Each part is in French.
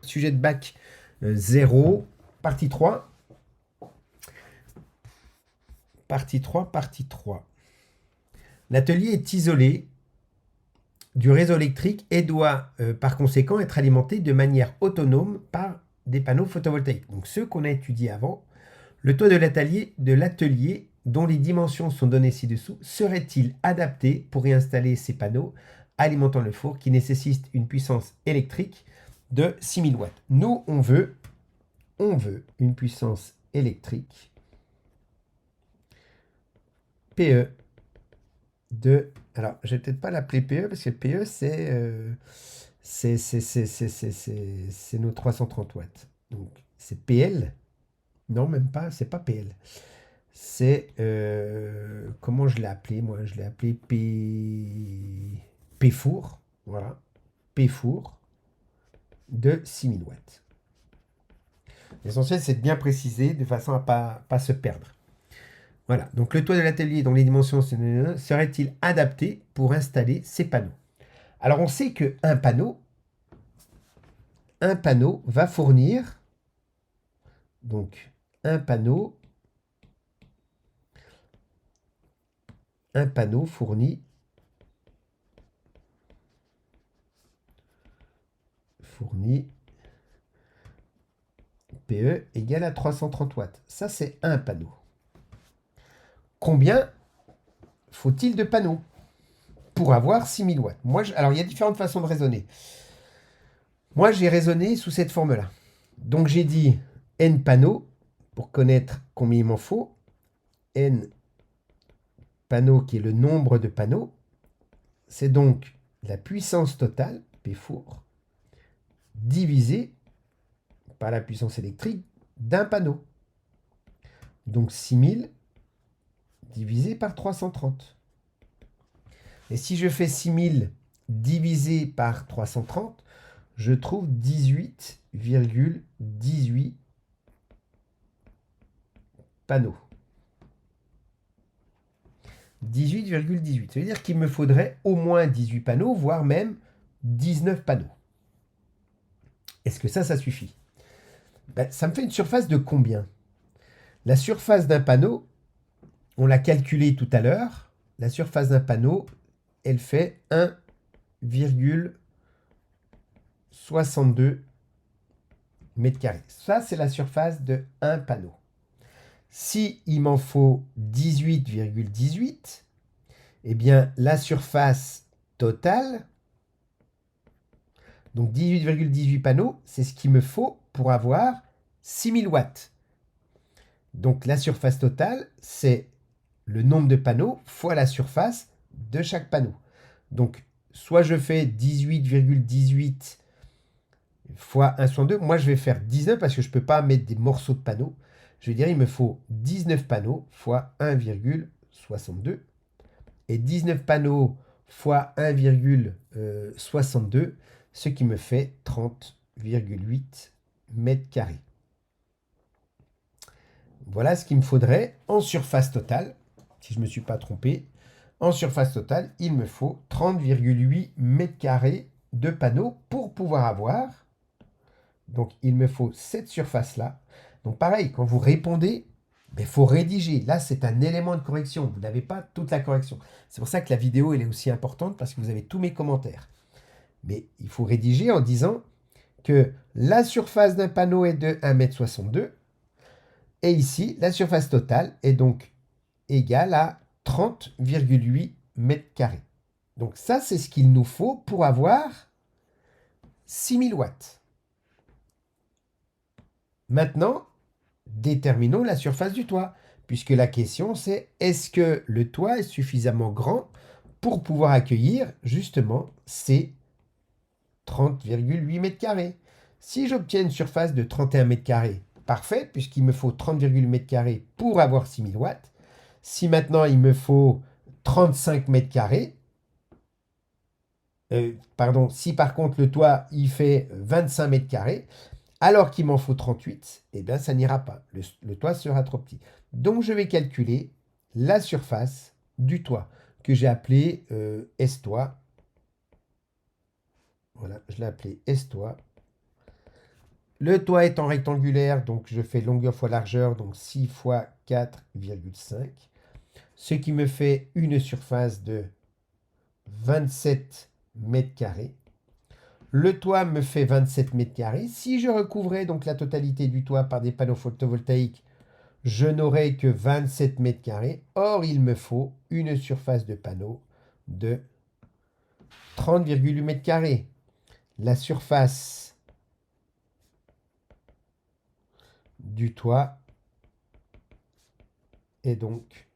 sujet de bac 0, partie 3. Partie 3, partie 3. L'atelier est isolé du réseau électrique et doit par conséquent être alimenté de manière autonome par des panneaux photovoltaïques. Donc ceux qu'on a étudiés avant, le toit de l'atelier dont les dimensions sont données ci-dessous serait-il adapté pour y installer ces panneaux alimentant le four qui nécessite une puissance électrique de 6000 watts. Nous, on veut une puissance électrique PE de... Alors, je vais peut-être pas l'appeler PE parce que PE, c'est nos 330 watts. Donc, c'est PL. Non, même pas, c'est pas PL. C'est... comment je l'ai appelé, moi? Je l'ai appelé P four. Voilà. P four de 6000 watts. L'essentiel, c'est de bien préciser de façon à pas se perdre. Voilà, donc le toit de l'atelier dont les dimensions serait-il adapté pour installer ces panneaux? Alors on sait qu'un panneau va fournir, donc un panneau fournit PE égale à 330 watts. Ça, c'est un panneau. Combien faut-il de panneaux pour avoir 6000 watts? Alors, il y a différentes façons de raisonner. Moi, j'ai raisonné sous cette forme-là. Donc, j'ai dit N panneaux, pour connaître combien il m'en faut. N panneaux, qui est le nombre de panneaux. C'est donc la puissance totale, P four, divisé par la puissance électrique d'un panneau. Donc 6000 divisé par 330. Et si je fais 6000 divisé par 330, je trouve 18,18 panneaux. 18,18. Ça veut dire qu'il me faudrait au moins 18 panneaux, voire même 19 panneaux. Est-ce que ça suffit? Ça me fait une surface de combien? La surface d'un panneau, on l'a calculé tout à l'heure. La surface d'un panneau, elle fait 1,62 mètres carrés. Ça, c'est la surface de un panneau. Si il m'en faut 18,18, eh bien, la surface totale, donc 18,18 panneaux, c'est ce qu'il me faut pour avoir 6000 watts. Donc, la surface totale, c'est le nombre de panneaux fois la surface de chaque panneau. Donc, soit je fais 18,18 fois 1/2. Moi, je vais faire 19 parce que je ne peux pas mettre des morceaux de panneaux. Je vais dire, il me faut 19 panneaux fois 1,62. Et 19 panneaux fois 1,62, ce qui me fait 30,8 mètres carrés. Voilà ce qu'il me faudrait en surface totale. Si je ne me suis pas trompé, en surface totale, il me faut 30,8 mètres carrés de panneaux pour pouvoir avoir. Donc, il me faut cette surface-là. Donc, pareil, quand vous répondez, il faut rédiger. Là, c'est un élément de correction. Vous n'avez pas toute la correction. C'est pour ça que la vidéo, elle est aussi importante parce que vous avez tous mes commentaires. Mais il faut rédiger en disant que la surface d'un panneau est de 1,62 m. Et ici, la surface totale est donc égale à 30,8 mètres carrés. Donc ça, c'est ce qu'il nous faut pour avoir 6000 watts. Maintenant, déterminons la surface du toit, puisque la question c'est est-ce que le toit est suffisamment grand pour pouvoir accueillir justement ces 30,8 mètres carrés. Si j'obtiens une surface de 31 mètres carrés, parfait, puisqu'il me faut 30,8 mètres carrés pour avoir 6000 watts. Si maintenant il me faut 35 mètres carrés, si par contre le toit il fait 25 mètres carrés, alors qu'il m'en faut 38, eh bien ça n'ira pas. Le toit sera trop petit. Donc je vais calculer la surface du toit, que j'ai appelé S-toit. Voilà, je l'ai appelé S-toit. Le toit étant rectangulaire, donc je fais longueur fois largeur, donc 6 fois 4,5. Ce qui me fait une surface de 27 mètres carrés. Le toit me fait 27 mètres carrés. Si je recouvrais donc la totalité du toit par des panneaux photovoltaïques, je n'aurais que 27 mètres carrés. Or, il me faut une surface de panneau de 30,8 mètres carrés. La surface du toit est donc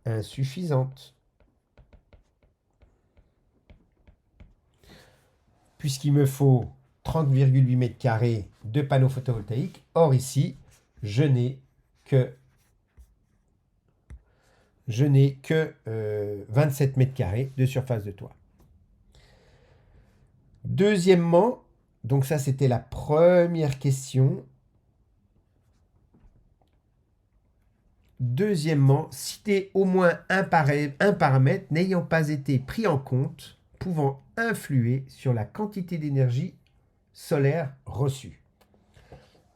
insuffisante, puisqu'il me faut 30,8 mètres carrés de panneaux photovoltaïques. Or, ici, je n'ai que 27 mètres carrés de surface de toit. Deuxièmement, donc ça c'était la première question. Deuxièmement, citer au moins un paramètre n'ayant pas été pris en compte, pouvant influer sur la quantité d'énergie solaire reçue.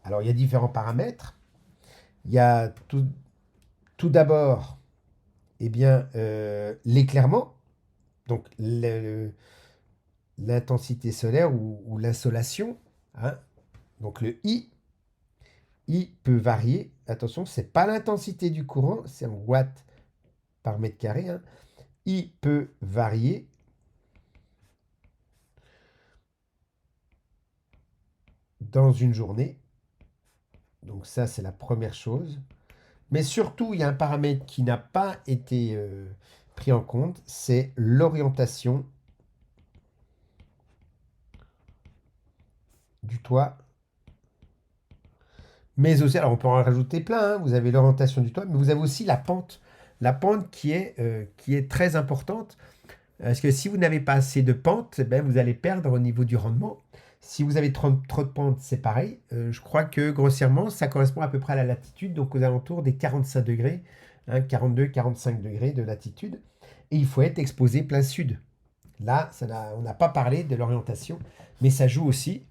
Alors il y a différents paramètres. Il y a tout d'abord l'éclairement, donc l'intensité solaire ou l'insolation, hein. Donc le I peut varier. Attention, ce n'est pas l'intensité du courant, c'est en watts par mètre carré, hein. I peut varier dans une journée. Donc ça, c'est la première chose. Mais surtout, il y a un paramètre qui n'a pas été pris en compte, c'est l'orientation du toit. Mais aussi, alors on peut en rajouter plein, hein. Vous avez l'orientation du toit, mais vous avez aussi la pente. La pente qui est très importante. Parce que si vous n'avez pas assez de pente, ben vous allez perdre au niveau du rendement. Si vous avez trop de pente, c'est pareil. Je crois que grossièrement, ça correspond à peu près à la latitude, donc aux alentours des 45 degrés, hein, 42-45 degrés de latitude. Et il faut être exposé plein sud. Là, on n'a pas parlé de l'orientation, mais ça joue aussi.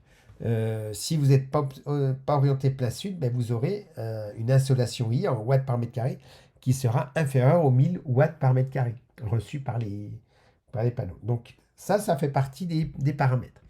Si vous n'êtes pas orienté plein sud, ben vous aurez une insolation I en watts par mètre carré qui sera inférieure aux 1000 watts par mètre carré reçus par les panneaux. Donc ça fait partie des paramètres.